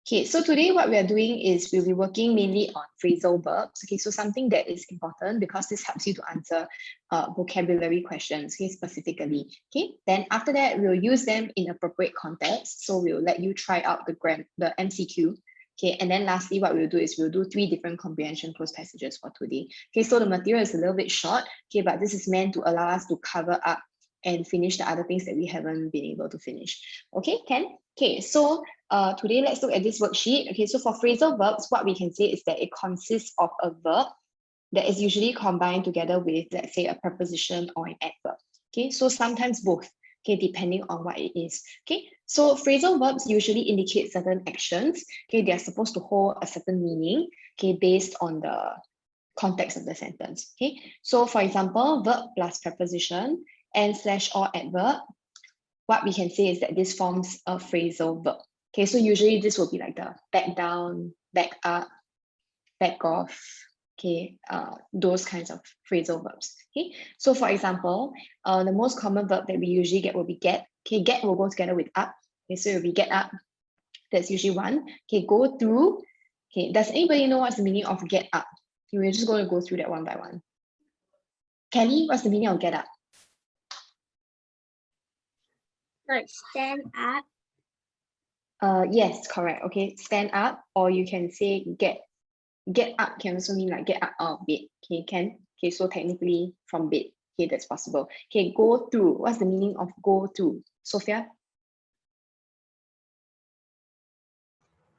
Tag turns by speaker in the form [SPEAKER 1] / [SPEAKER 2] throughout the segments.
[SPEAKER 1] Okay, so today what we are doing is we'll be working mainly on phrasal verbs. Okay, so something that is important because this helps you to answer vocabulary questions, okay, specifically. Okay, then after that, we'll use them in appropriate context. So we'll let you try out the MCQ. Okay, and then lastly, what we'll do is we'll do 3 different comprehension close passages for today. Okay, so the material is a little bit short, okay, but this is meant to allow us to cover up and finish the other things that we haven't been able to finish. Okay, Ken? Okay, so today let's look at this worksheet. Okay, so for phrasal verbs, what we can say is that it consists of a verb that is usually combined together with, let's say, a preposition or an adverb. Okay, so sometimes both, okay, depending on what it is. Okay, so phrasal verbs usually indicate certain actions. Okay, they are supposed to hold a certain meaning, okay, based on the context of the sentence. Okay, so for example, verb plus preposition and/or adverb, what we can say is that this forms a phrasal verb. Okay, so usually this will be like the back down, back up, back off, okay, those kinds of phrasal verbs. Okay, so for example, the most common verb that we usually get will be get. Okay, get will go together with up. Okay, so it will be get up. That's usually one. Okay, go through. Okay, does anybody know what's the meaning of get up? We're just going to go through that one by one. Kelly, what's the meaning of get up?
[SPEAKER 2] Like stand up.
[SPEAKER 1] Yes, correct. Okay, stand up, or you can say get up can also mean like get up out of bed. Okay, can. Okay, so technically from bed. Okay, that's possible. Okay, go through. What's the meaning of go through? Sophia?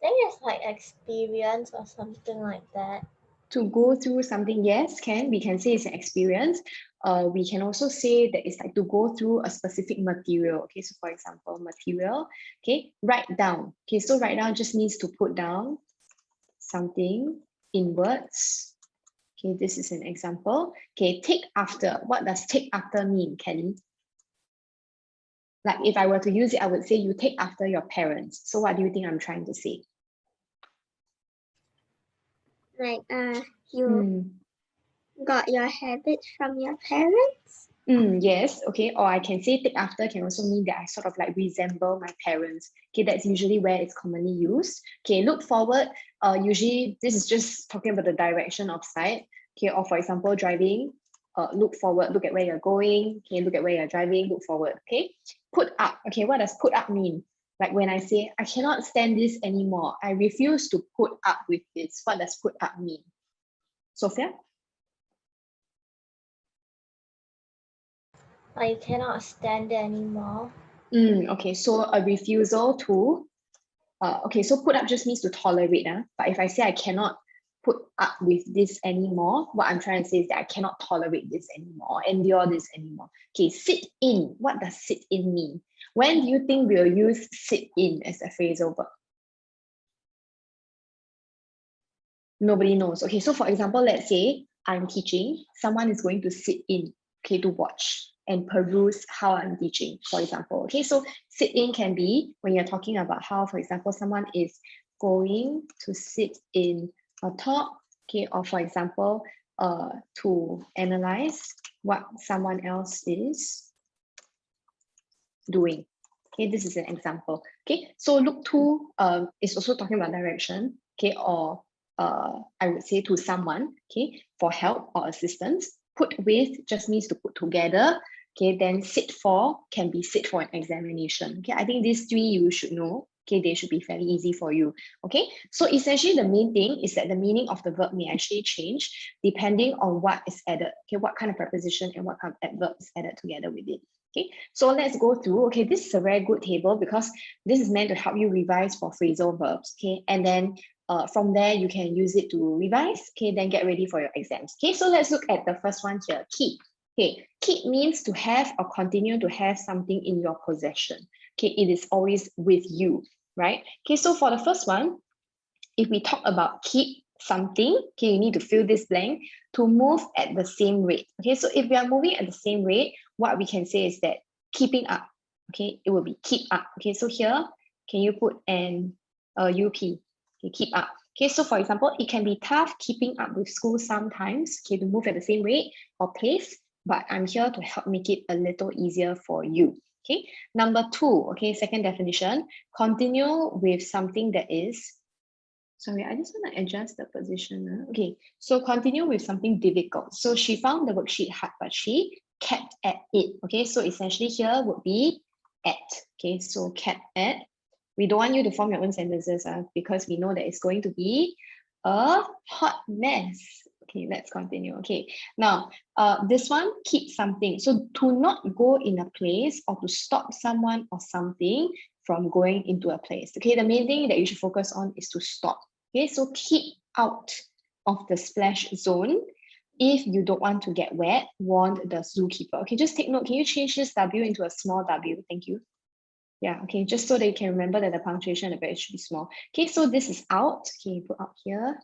[SPEAKER 2] I think it's like experience or something like that.
[SPEAKER 1] To go through something, yes, can. We can say it's an experience. We can also say that it's like to go through a specific material. Okay, so for example, material. Okay, write down. Okay, so write down just means to put down something in words. Okay, this is an example. Okay, take after. What does take after mean, Kelly? Like if I were to use it, I would say you take after your parents. So what do you think I'm trying to say?
[SPEAKER 2] Like you got your habits from your parents?
[SPEAKER 1] Yes, okay. Or I can say take after can also mean that I sort of like resemble my parents. Okay, that's usually where it's commonly used. Okay, look forward. Usually this is just talking about the direction of sight. Okay, or for example, driving. Look forward, look at where you're going. Okay, look at where you're driving, look forward. Okay, put up. Okay, what does put up mean? Like when I say, I cannot stand this anymore. I refuse to put up with this. What does put up mean? Sophia?
[SPEAKER 2] I cannot stand it anymore.
[SPEAKER 1] Okay, so a refusal to, okay, so put up just means to tolerate. But if I say I cannot put up with this anymore, what I'm trying to say is that I cannot tolerate this anymore, endure this anymore. Okay, sit in. What does sit in mean? When do you think we'll use sit in as a phrasal verb? Nobody knows. Okay, so for example, let's say I'm teaching, someone is going to sit in, okay, to watch and peruse how I'm teaching, for example. Okay, so sit in can be when you're talking about how, for example, someone is going to sit in a talk, okay, or for example, to analyze what someone else is doing. Okay, this is an example. Okay, so look to is also talking about direction, okay, or I would say to someone, okay, for help or assistance. Put with just means to put together. Okay, then sit for can be sit for an examination. Okay, I think these 3 you should know. Okay, they should be fairly easy for you. Okay, so essentially the main thing is that the meaning of the verb may actually change depending on what is added. Okay, what kind of preposition and what kind of adverb is added together with it. Okay, so let's go through. Okay, this is a very good table because this is meant to help you revise for phrasal verbs. Okay, and then from there you can use it to revise. Okay, then get ready for your exams. Okay, so let's look at the first one here. Keep. Okay, keep means to have or continue to have something in your possession. Okay, it is always with you, right? Okay, so for the first one, if we talk about keep something, okay, you need to fill this blank to move at the same rate. Okay, so if we are moving at the same rate, what we can say is that keeping up. Okay, it will be keep up. Okay, so here, can you put an UP? Okay, keep up. Okay, so for example, it can be tough keeping up with school sometimes, okay, to move at the same rate or pace, but I'm here to help make it a little easier for you. Okay, number 2, okay, second definition, continue with something that is, sorry, I just want to adjust the position. Okay, so continue with something difficult. So she found the worksheet hard, but she kept at it. Okay, so essentially here would be at. Okay, so kept at. We don't want you to form your own sentences because we know that it's going to be a hot mess. Okay, let's continue. Okay, now this one, keep something. So to not go in a place or to stop someone or something from going into a place. Okay, the main thing that you should focus on is to stop. Okay, so keep out of the splash zone. If you don't want to get wet, warned the zookeeper. Okay, just take note. Can you change this W into a small W? Thank you. Yeah, okay, just so that you can remember that the punctuation at the back should be small. Okay, so this is out. Okay, put out here.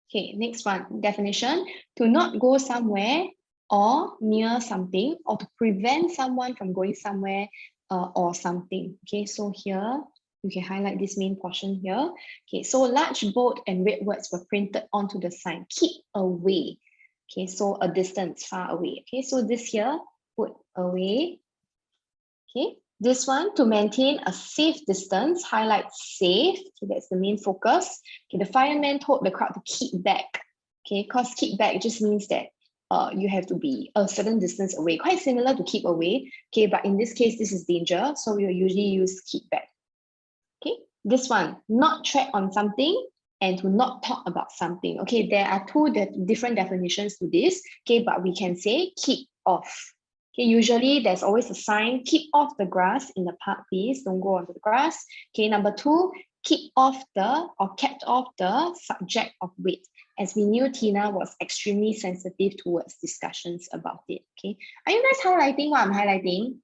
[SPEAKER 1] Okay, next one, definition, to not go somewhere or near something, or to prevent someone from going somewhere or something. Okay, so here, you can highlight this main portion here. Okay, so large, bold, and red words were printed onto the sign. Keep away. Okay, so a distance, far away. Okay, so this here, put away. Okay, this one, to maintain a safe distance, highlight safe. Okay, that's the main focus. Okay, the fireman told the crowd to keep back. Okay, because keep back just means that you have to be a certain distance away, quite similar to keep away. Okay, but in this case, this is danger, so we will usually use keep back. Okay, this one, not tread on something and to not talk about something. Okay, there are two different definitions to this. Okay, but we can say keep off. Okay, usually there's always a sign, keep off the grass in the park, please. Don't go onto the grass. Okay, number 2, keep off the or kept off the subject of weight. As we knew, Tina was extremely sensitive towards discussions about it. Okay, are you guys highlighting what I'm highlighting?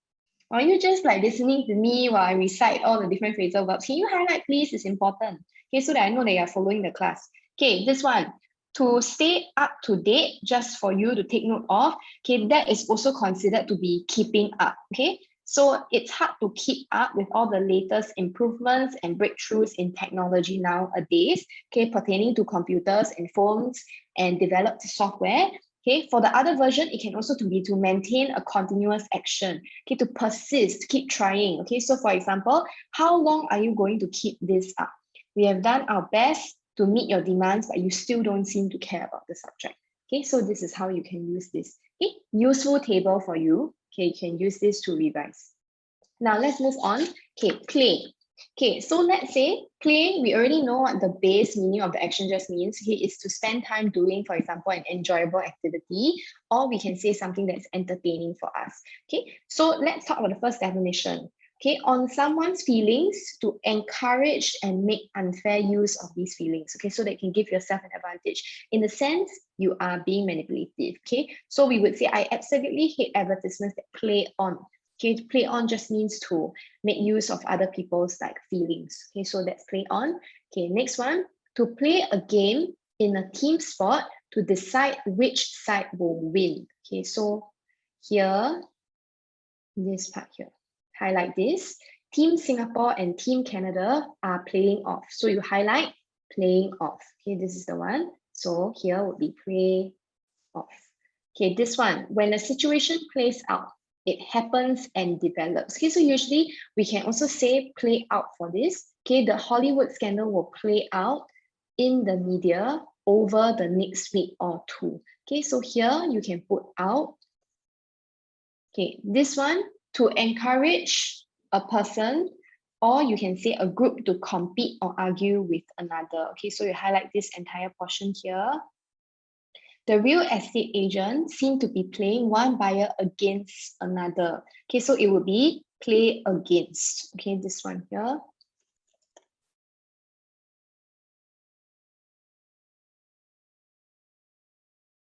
[SPEAKER 1] Or are you just like listening to me while I recite all the different phrasal verbs? Can you highlight, please? It's important. Okay, so that I know that you're following the class. Okay, this one, to stay up to date, just for you to take note of. Okay, that is also considered to be keeping up. Okay, so it's hard to keep up with all the latest improvements and breakthroughs in technology nowadays. Okay, pertaining to computers and phones and developed software. Okay, for the other version, it can also be to maintain a continuous action. Okay, to persist, keep trying. Okay, so for example, how long are you going to keep this up? We have done our best to meet your demands, but you still don't seem to care about the subject. Okay, so this is how you can use this. Okay, useful table for you. Okay, you can use this to revise. Now let's move on. Okay, play. Okay, so let's say play, we already know what the base meaning of the action just means. Okay, is to spend time doing, for example, an enjoyable activity, or we can say something that's entertaining for us. Okay, so let's talk about the first definition. Okay, on someone's feelings, to encourage and make unfair use of these feelings. Okay, so that you can give yourself an advantage. In the sense, you are being manipulative. Okay, so we would say, I absolutely hate advertisements that play on. Okay, to play on just means to make use of other people's like feelings. Okay, so that's play on. Okay, next one, to play a game in a team sport to decide which side will win. Okay, so here, this part here, highlight this. Team Singapore and Team Canada are playing off. So you highlight playing off. Okay, this is the one. So here would be play off. Okay, this one, when a situation plays out, it happens and develops. Okay, so usually we can also say play out for this. Okay, the Hollywood scandal will play out in the media over the next week or two. Okay, so here you can put out. Okay, this one, to encourage a person, or you can say a group to compete or argue with another. Okay, so you highlight this entire portion here. The real estate agent seemed to be playing one buyer against another. Okay, so it would be play against. Okay, this one here.